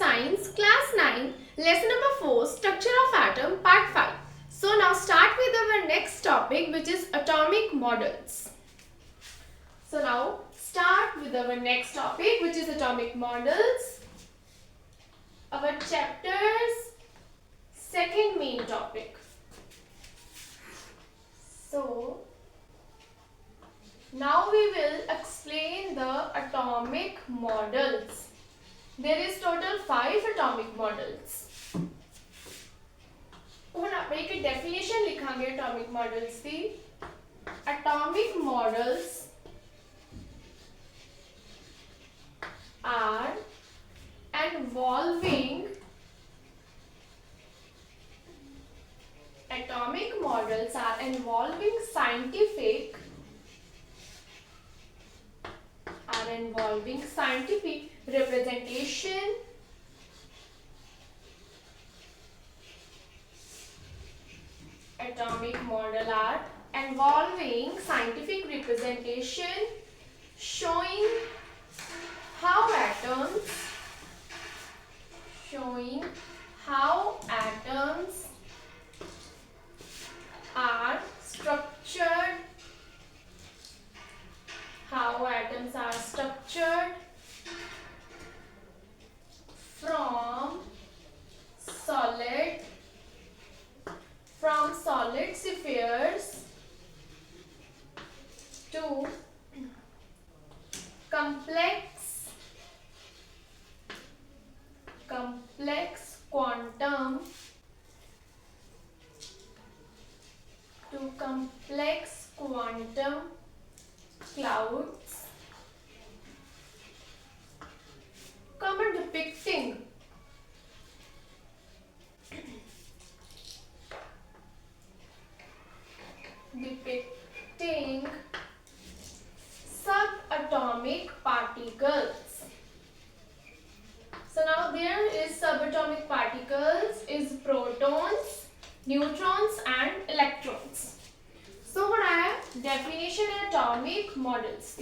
Science, Class 9, Lesson number 4, Structure of Atom, Part 5. So now start with our next topic, which is atomic models. So now start with our next topic, which is atomic models. Our chapter's second main topic. So now we will explain the atomic models. There is total 5 atomic models. ਹੁਣ ਆਪਾਂ ਇੱਕ definition ਲਿਖਾਂਗੇ atomic models the. Atomic models are involving scientific representation showing how atoms are structured from solid spheres to complex quantum clouds, depicting subatomic particles. So now there is subatomic particles is protons, neutrons and electrons. So what I have definition atomic models.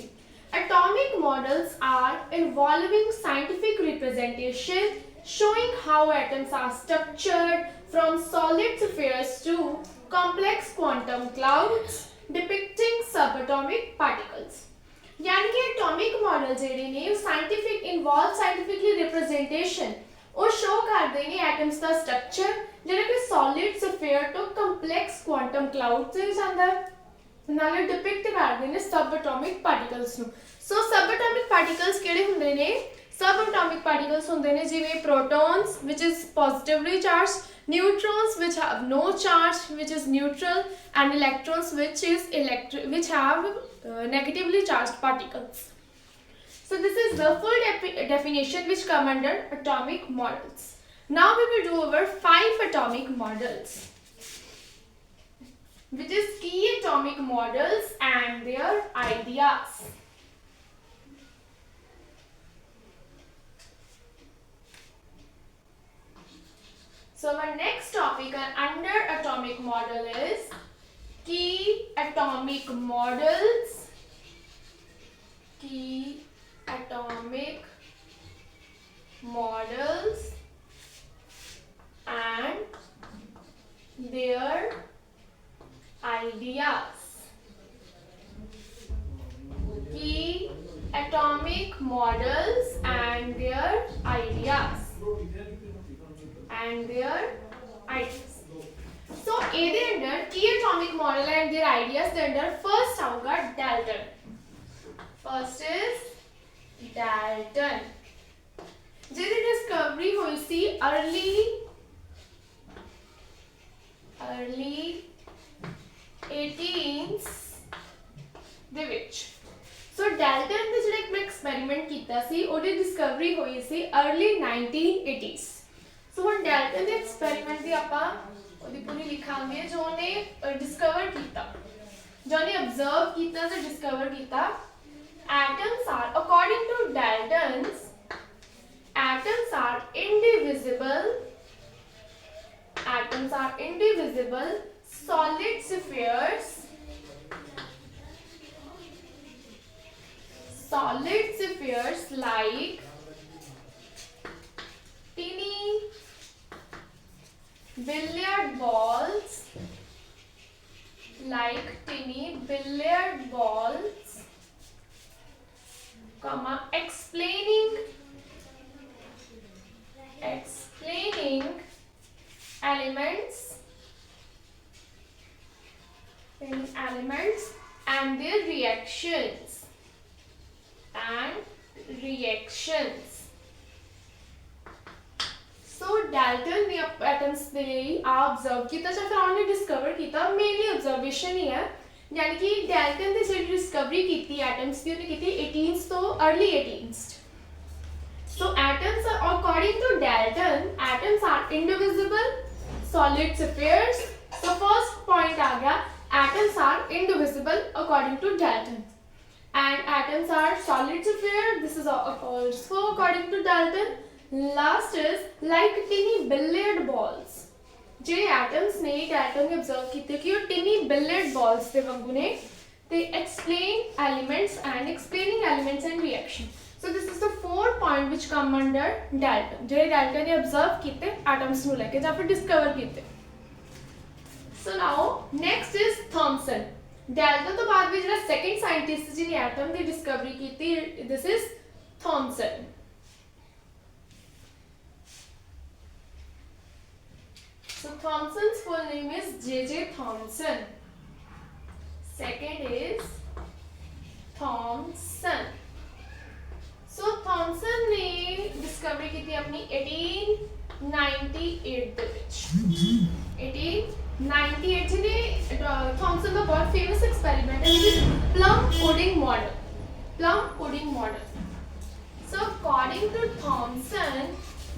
Atomic models are involving scientific representation showing how atoms are structured from solid spheres to complex quantum clouds depicting subatomic particles. यानी कि atomic model ਜਿਹੜੇ ਨੇ ਉਹ scientifically representation ਉਹ show ਕਰਦੇ ਨੇ atoms ਦਾ structure ਜਿਹੜਾ ਕਿ ਸੋਲਿਡ ਸਫੇਅਰ ਤੋਂ ਕੰਪਲੈਕਸ ਕੁਆਂਟਮ ਕਲਾਉਡ ਤੇ ਜਾਂਦਾ ਨਾਲੇ ਡਿਪਿਕਟ ਕਰਦੇ ਨੇ ਸਬਐਟੋਮਿਕ ਪਾਰਟੀਕਲਸ ਨੂੰ ਸੋ ਸਬਐਟੋਮਿਕ ਪਾਰਟੀਕਲਸ ਕਿਹੜੇ ਹੁੰਦੇ ਨੇ subatomic particles ਹੁੰਦੇ ਨੇ ਜਿਵੇਂ protons which is positively charged, neutrons which have no charge which is neutral and electrons which have negatively charged particles. So this is the full definition which come under atomic models. Now we will do our 5 atomic models, which is key atomic models and their ideas. So our next topic under atomic model is key atomic models and their ideas. Key atomic models and their ideas. So ਇਹਦੇ ਅੰਦਰ ਕੀ atomic model and their ideas ਦੇ ਅੰਦਰ first ਆਊਗਾ Dalton. First is Dalton ਜਿਹਦੀ Discovery ਹੋਈ ਸੀ early 18s ਦੇ ਵਿੱਚ ਸੋ Dalton ਨੇ ਜਿਹੜਾ ਇੱਕ ਐਕਸਪੈਰੀਮੈਂਟ ਕੀਤਾ ਸੀ ਉਹਦੀ ਡਿਸਕਵਰੀ ਹੋਈ ਸੀ early 1980s ਸੋ ਹੁਣ Dalton ਦੇ ਐਕਸਪੈਰੀਮੈਂਟ ਦੀ ਆਪਾਂ ਉਹਦੀ ਪੂਰੀ ਲਿਖਾਂਗੇ ਜੋ ਉਹਨੇ ਡਿਸਕਵਰ ਕੀਤਾ ਜੋ ਉਹਨੇ ਅਬਜ਼ਰਵ ਕੀਤਾ ਤੇ ਡਿਸਕਵਰ ਕੀਤਾ atoms are according to Dalton's atoms are indivisible solid spheres like billiard balls, like tiny billiard balls, comma, explaining elements and their reactions सो डैल्टन ने एटम्स दे ऑब्जर्व किया ਜਾਂ ਫਿਰ ਉਹਨੇ ਡਿਸਕਵਰ ਕੀਤਾ ਮੇਨਲੀ ਆਬਜ਼ਰਵੇਸ਼ਨ ਹੀ ਹੈ ਯਾਨੀ ਕਿ ਡੈल्टन ने ਜਿਹੜੀ ਡਿਸਕਵਰੀ ਕੀਤੀ ਐਟਮਸ ਦੀ ਉਹਨੇ ਕੀਤੀ 18th ਤੋਂ early 18th so atoms are according to Dalton atoms are indivisible solid spheres so first point आ गया atoms are indivisible according to Dalton and atoms are solid sphere this is also according to Dalton last is like tiny billiard balls ਜਿਹੜੇ atoms ਨੇ Dalton ਨੇ observe ਕੀਤੇ ਕਿ ਉਹ tiny billiard balls ਦੇ ਵਾਂਗੂ ਨੇ they explain elements and reaction so this is the four point which come under Dalton ਜਿਹੜੇ Dalton ਨੇ observe ਕੀਤੇ atoms ਨੂੰ ਲੈ ਕੇ ਜਾਂ ਫਿਰ discover ਕੀਤੇ so now next is Thomson Dalton ਤੋਂ ਬਾਅਦ ਵੀ ਜਿਹੜਾ second scientist ਜਿਹਨੇ atom ਦੀ discovery ਕੀਤੀ this is Thomson so Thomson's full name is J.J. Thomson second is Thomson so Thomson ने discovery की थी अपनी 1898 ਦੇ ਵਿੱਚ 1898 ਜਿਹਨੇ Thomson ਦਾ बहुत famous experiment है which is plum pudding model so according to Thomson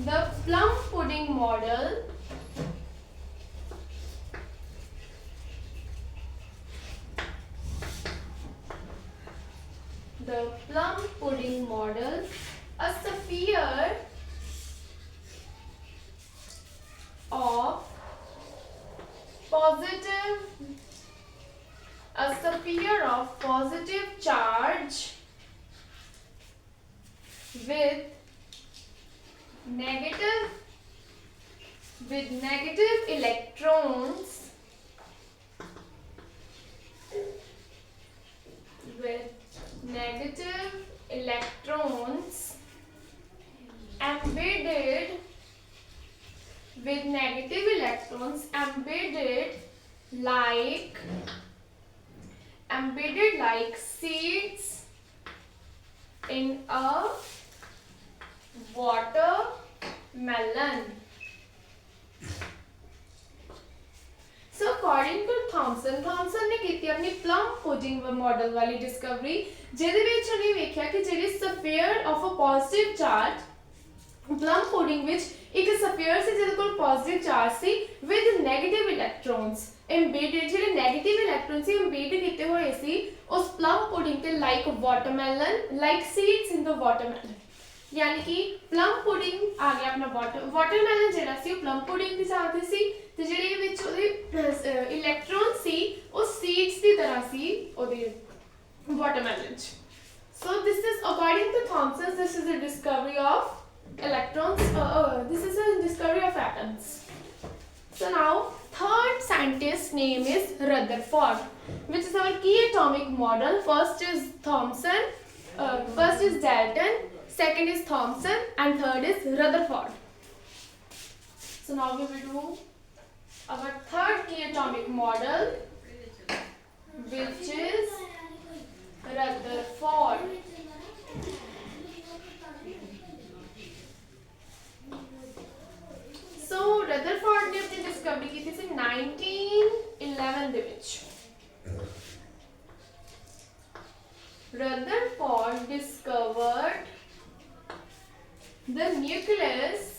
the plum pudding model a sphere of positive charge with negative electrons embedded like seeds in a watermelon so according to Thomson ने की अपनी plum pudding model वाली discovery ਜਿਹਦੇ ਵਿੱਚ ਉਹਨੇ ਵੇਖਿਆ ਕਿ ਜਿਹੜੀ sphere of a positive charge plum pudding ਵਿੱਚ ਇੱਕ sphere ਸੀ ਜਿਹਦੇ ਕੋਲ positive charge C with negative electrons embedded ਜਿਹੜੇ negative electrons ਸੀ embedded ਕੀਤੇ ਹੋਏ ਸੀ ਉਸ plum pudding ਤੇ like watermelon like seeds in the watermelon यानी कि plum pudding आ गया अपना watermelon ਜਿਹੜਾ ਸੀ ਉਹ plum pudding ਦੀ ਸਾਥ ਸੀ ਤੇ ਜਿਹੜੇ ਵਿੱਚ ਉਹਦੇ ਇਲੈਕਟ੍ਰੋਨ ਸੀ ਉਹ seeds ਦੀ ਤਰ੍ਹਾਂ ਸੀ ਉਹਦੇ watermelon so this is according to Thomson this is a discovery of electrons this is a discovery of atoms so now third scientist name is Rutherford which is our key atomic model first is Dalton second is Thomson and third is Rutherford so now we will do our third key atomic model which is Rutherford so Rutherford ने अपनी discovery की थी 1911 ਦੇ ਵਿੱਚ Rutherford discovered the nucleus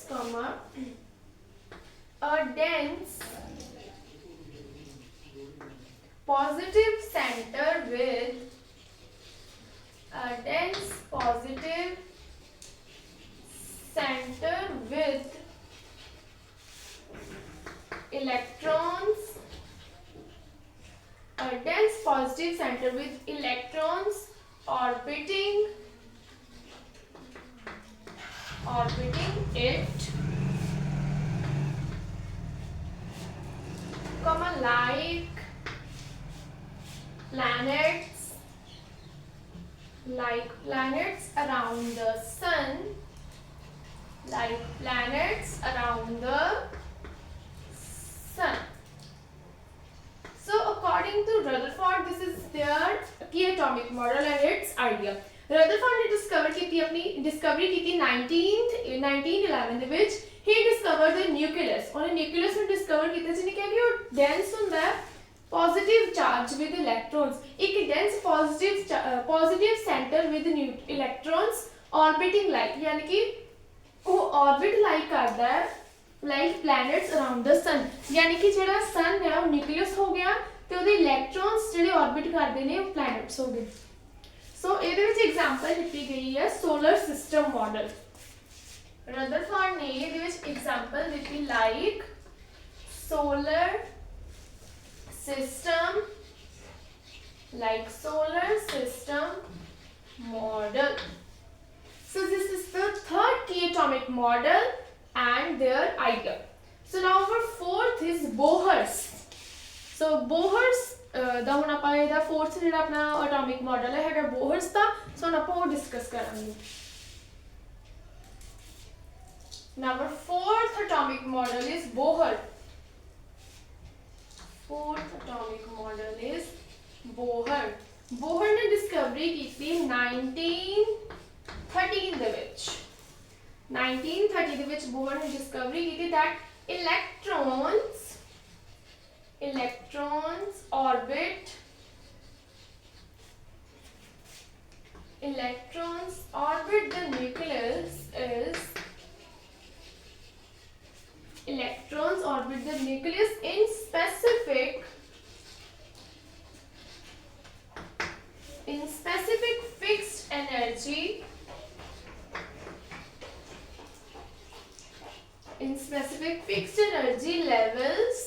comma a dense positive center with electrons positive center with electrons orbiting it, like planets around the sun, So according to Rutherford, this is their key atomic model and its idea. Rutherford ने discovery की थी 1911 ਦੇ ਵਿੱਚ. He discovered the nucleus. ਉਹਨੇ nucleus ਨੂੰ discover ਕੀਤਾ ਜਿਹਨੇ ਕਿਹਾ ਕਿ ਉਹ dense ਹੁੰਦਾ ਹੈ positive charge with electrons. एक dense positive center with electrons orbiting like यानी कि वो orbit like करता है like planets around the sun. यानी कि ਜਿਹੜਾ sun है वो nucleus हो गया ਤੇ ਉਹਦੇ electrons ਜਿਹੜੇ orbit ਕਰਦੇ ਨੇ ਉਹ planets ਹੋ ਗਏ. So ਇਹਦੇ ਵਿੱਚ example ਦਿੱਤੀ ਗਈ ਹੈ solar system model. Rutherford ਨੇ ਇਹਦੇ ਵਿੱਚ example ਦਿੱਤੀ like solar system model. So this is the third key atomic model and their idea. So now our fourth is Bohr's. So Bohr's ਦਾ ਹੁਣ ਆਪਾਂ ਇਹਦਾ fourth ਜਿਹੜਾ ਆਪਣਾ atomic model ਹੈਗਾ Bohr's ਦਾ. So ਹੁਣ ਆਪਾਂ ਉਹ discuss ਕਰਾਂਗੇ. Now our fourth atomic model is Bohr. Fourth atomic model is Bohr. Bohr ने discovery ਕੀਤੀ 1913 ਦੇ ਵਿੱਚ. 1930 ਦੇ ਵਿੱਚ Bohr ने discovery ਕੀਤੀ that electrons orbit the nucleus in specific fixed energy levels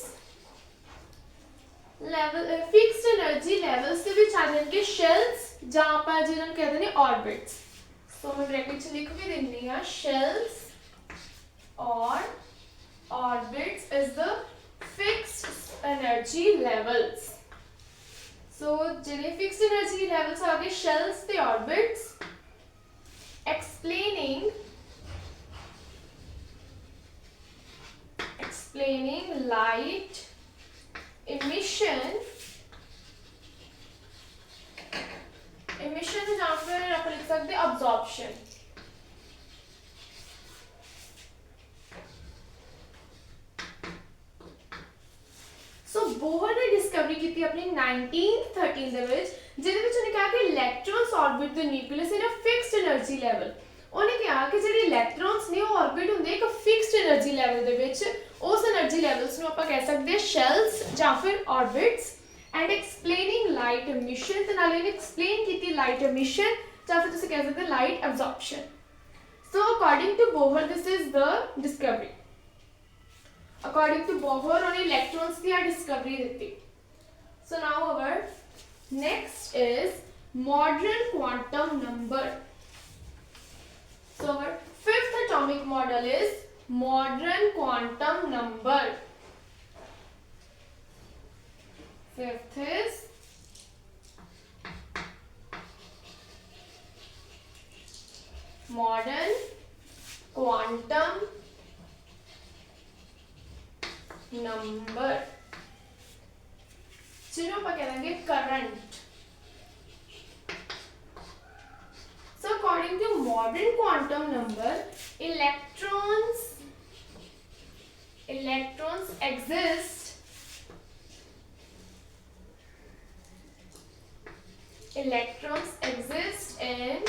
ਦੇ ਵਿੱਚ ਆ ਜਾਣਗੇ shells ਜਾਂ ਆਪਾਂ ਜਿਹਨਾਂ ਨੂੰ ਕਹਿੰਦੇ ਨੇ orbits. So ਮੈਂ bracket ਚ ਲਿਖ ਵੀ ਦਿੰਨੀ ਆ shells or orbits is the fixed energy levels. So ਜਿਹੜੇ fixed energy levels ਆ ਗਏ shells ਤੇ orbits explaining light emission ਜਾਂ ਫਿਰ ਆਪਾਂ ਲਿਖ ਸਕਦੇ absorption. So Bohr ने discovery ਕੀਤੀ ਆਪਣੀ 1913 ਦੇ ਵਿੱਚ ਜਿਹਦੇ ਵਿੱਚ ਉਹਨੇ ਕਿਹਾ ਕਿ electrons orbit the nucleus in a fixed energy level. ਉਹਨੇ ਕਿਹਾ ਕਿ ਜਿਹੜੇ electrons ਨੇ ਉਹ orbit ਹੁੰਦੇ ਇੱਕ fixed energy level ਦੇ ਵਿੱਚ. ਉਸ energy levels ਨੂੰ ਆਪਾਂ ਕਹਿ ਸਕਦੇ ਹਾਂ shells ਜਾਂ ਫਿਰ orbits. And explaining light emission ਤੇ ਨਾਲੇ ਇਹਨੇ explain ਕੀਤੀ light emission ਜਾਂ ਫਿਰ ਤੁਸੀਂ ਕਹਿ ਸਕਦੇ light absorption. So according to Bohr this is the discovery. According to Bohr ਉਹਨੇ electrons ਦੀ discovery ਦਿੱਤੀ. So now our next is modern quantum number. So our fifth atomic model is modern quantum number. Fifth is modern quantum number. ਜਿਹਨੂੰ ਆਪਾਂ ਕਹਾਂਗੇ current. So according to modern quantum number, electrons exist in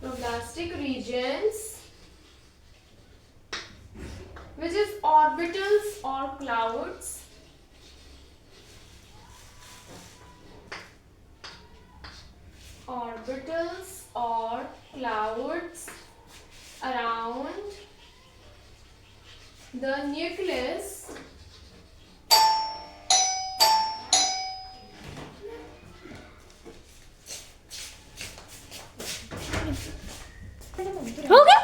problastic regions, which is orbitals or clouds. Orbitals or clouds around the nucleus हो गया.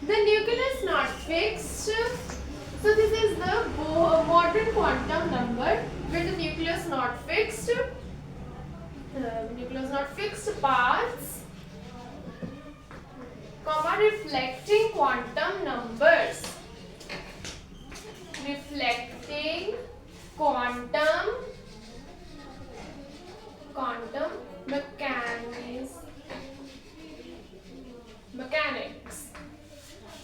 The nucleus not fixed. So this is the modern quantum number where the nucleus not fixed. Nucleus not fixed parts, comma, reflecting quantum numbers. Reflecting quantum mechanics.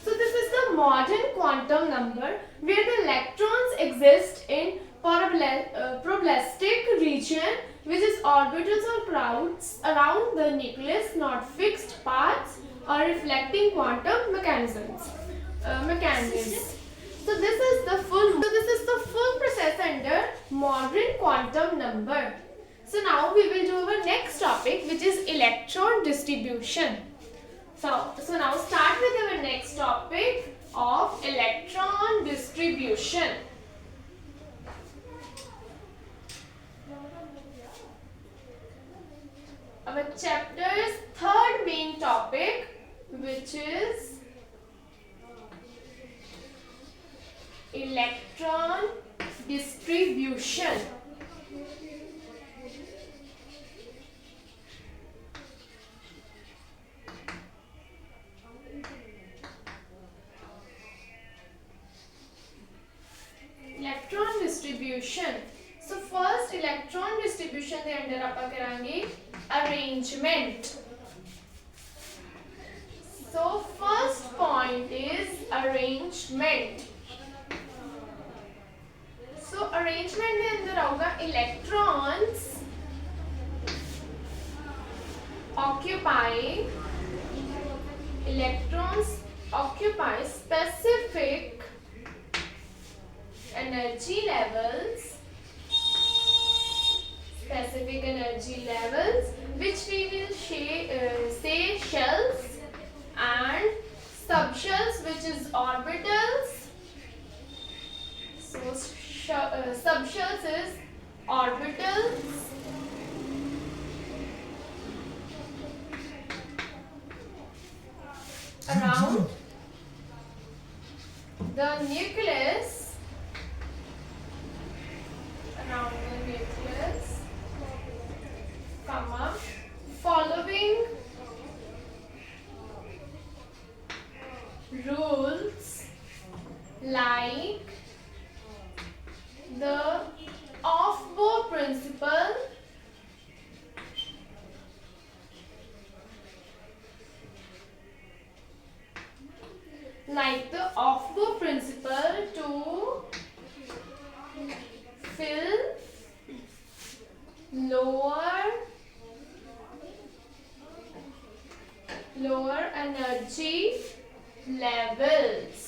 So this is the modern quantum number where the electrons exist in probabilistic region, which is orbitals or clouds around the nucleus, not fixed paths or reflecting quantum mechanisms. So this is the full process under modern quantum number. So now we will do our next topic, which is electron distribution. So now start with our next topic of electron distribution. Our chapter's third main topic, which is electron distribution. Electron distribution. So first electron distribution के अंदर आप करेंगे arrangement. So first point is arrangement. So arrangement के अंदर आऊँगा electrons occupy specific energy levels, which we will say shells, and subshells, which is orbitals. So subshells is orbitals, around the nucleus. Comma, following rules like the Aufbau principle, to fill lower energy levels.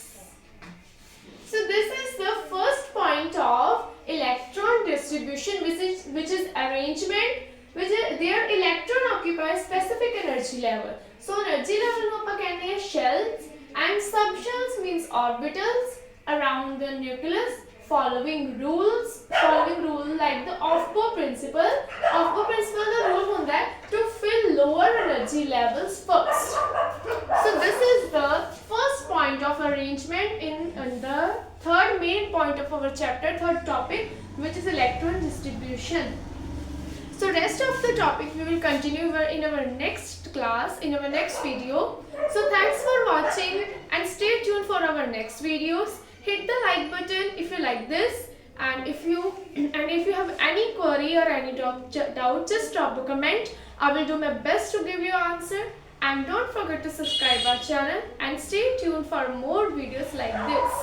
So this is the first point of electron distribution, which is arrangement, which is their electron occupies specific energy level. So energy level को अपन कहते हैं shells, and subshells means orbitals around the nucleus, following rule like the Aufbau principle. Aufbau principle का rule होता है to fill lower energy levels first. So this is the first point of arrangement in the third main point of our chapter, third topic, which is electron distribution. So rest of the topic we will continue in our next class, in our next video. So thanks for watching and stay tuned for our next videos. Hit the like button if you like this, and if you have any query or any doubt, just drop a comment. I will do my best to give you an answer. And don't forget to subscribe our channel and stay tuned for more videos like this.